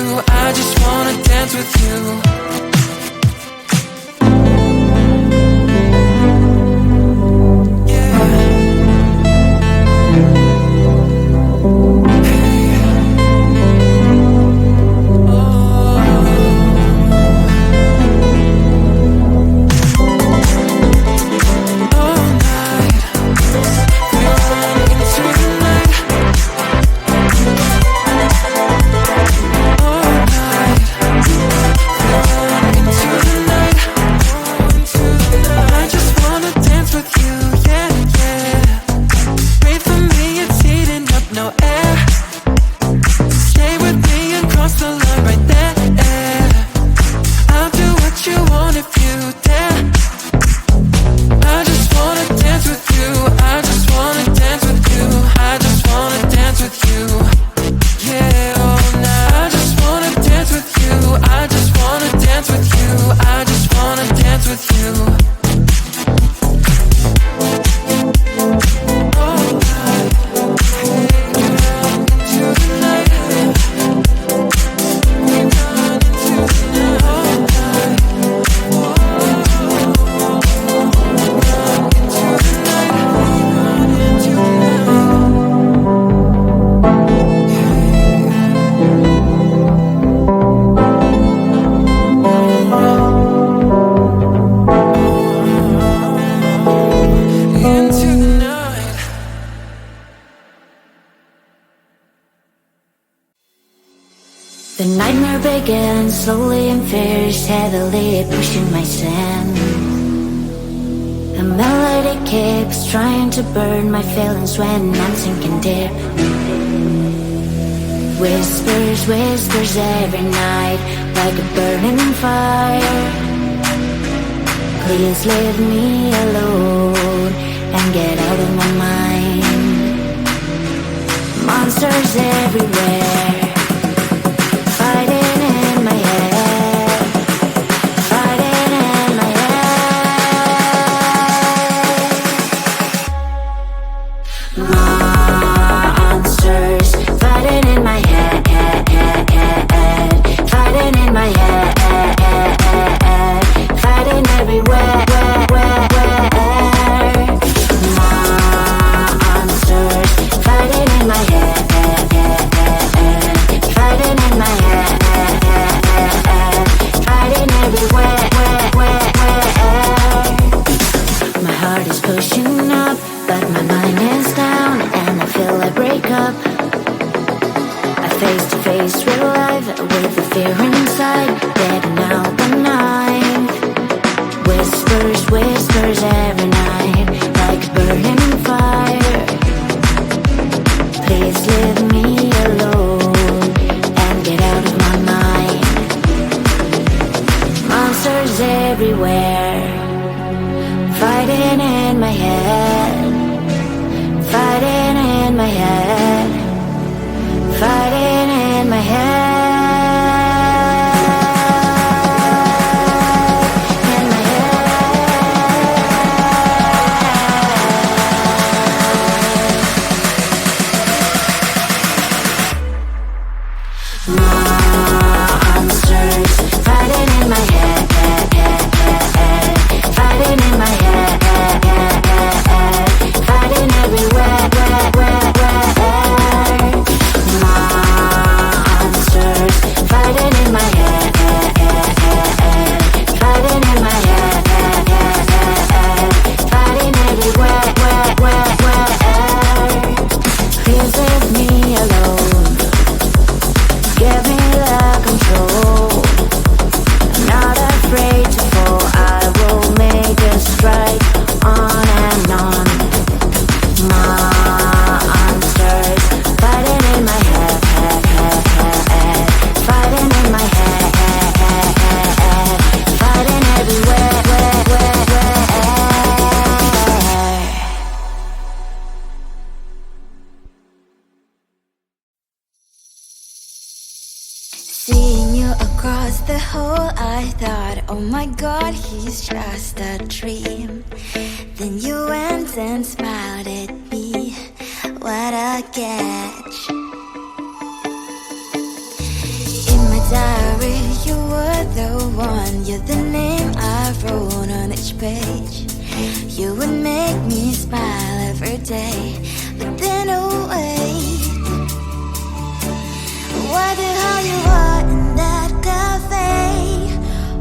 you. I just wanna dance with you. The nightmare begins slowly and fierce, heavily pushing my sin. The melody keeps trying to burn my feelings when I'm sinking deep. Whispers, whispers every night, like a burning fire. Please leave me alone and get out of my mind. Monsters everywhere, fighting in my head, fighting in my head. Monsters fighting in my head, fighting in my head, fighting everywhere. Monsters fighting in my head, fighting in my head, fighting everywhere. My heart is pushing up, but my mind is down, and I feel I break up. I face to face real life with the fear inside, getting out the night. Whispers, whispers every night, like a burning fire. Please leave me alone and get out of my mind. Monsters everywhere, fighting in my head, fighting in my head, fighting in my head. Monsters fighting in my head, fighting in my head, fighting everywhere. Monsters fighting in my head, fighting in my head, fighting everywhere. Please leave me alone, give me the control. I'm not afraid to fall, I will make a strike on and on. Monsters fighting in my head, fighting in my head, fighting everywhere. Seeing you across the hall, I thought, oh my god, he's just a dream. Then you went and smiled at me, what a catch. In my diary, you were the one. You're the name I wrote on each page. You would make me smile every day. But then oh wait, what the hell you are in that cafe,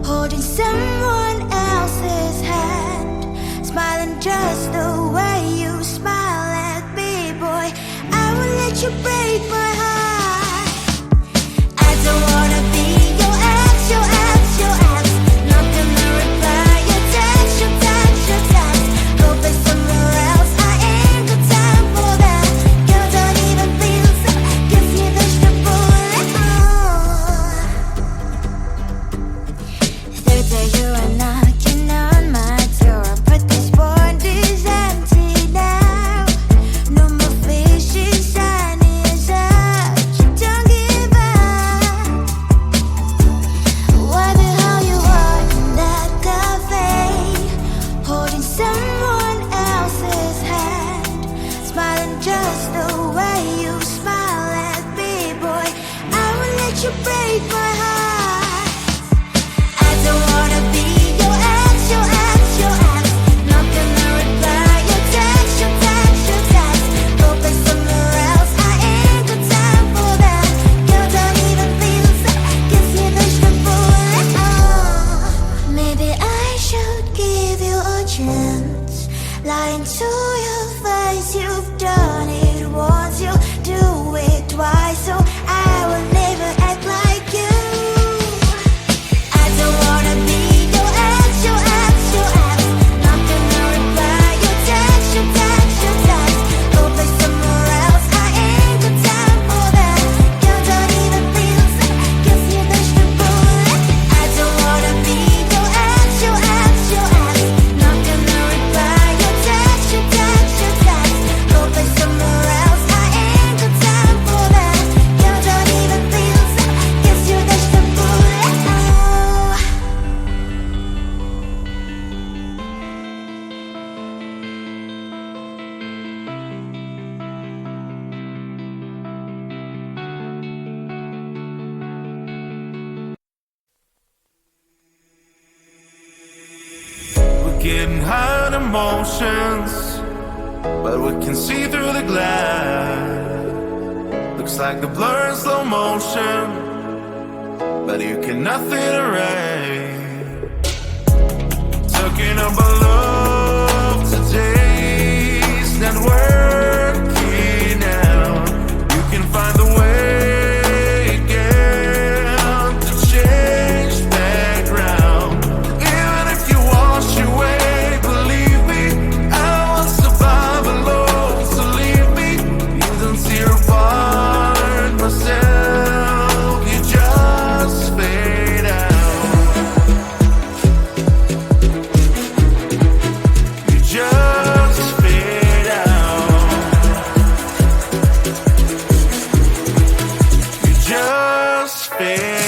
holding someone else's hand, smiling just the way you smile at me, boy. I will let you break my heart. I don't wanna be your ex, your ex, your ex. Not gonna reply your text, your text, your text. Go play somewhere else, I ain't got time for that. Girl, don't even feel so, gives me vegetable. Third day you are knocking on my door, but this board is empty now. No more fishes, sun is out. You don't give up. What the hell you are in that cafe, holding someone else's hand, smiling just the way you smile at me, boy. I will let you break my heart. I don't wanna be your ex, your ex, your ex. Not gonna reply your text, your text, your text. Go play somewhere else, I ain't got time for that. Girl, don't even feel so, gives me vegetable. Maybe I should give you a chance. Lying to your face, you've done it once, you do it twice, so I will never act like you. I don't wanna be your ex, your ex, your ex. Not gonna reply your text, your text, your text. Go play somewhere else, I ain't got time for that. Girl, don't even feel so, gives me vegetable. I don't wanna be your ex, your ex, your ex. Not gonna reply your text, your text, your text. Go play somewhere else, I ain't got time for that. Girl, don't even feel so, gives you vegetable. We're getting high on emotions, but we can see through the glass. Looks like the blur in slow motion, but you cannot fit erase. Talking about love today's not working out. You can find the way again to change background. Even if you wash away, believe me, I won't survive alone. So leave me, you don't tear apart myself. You just fade out. You just fade out. You just fade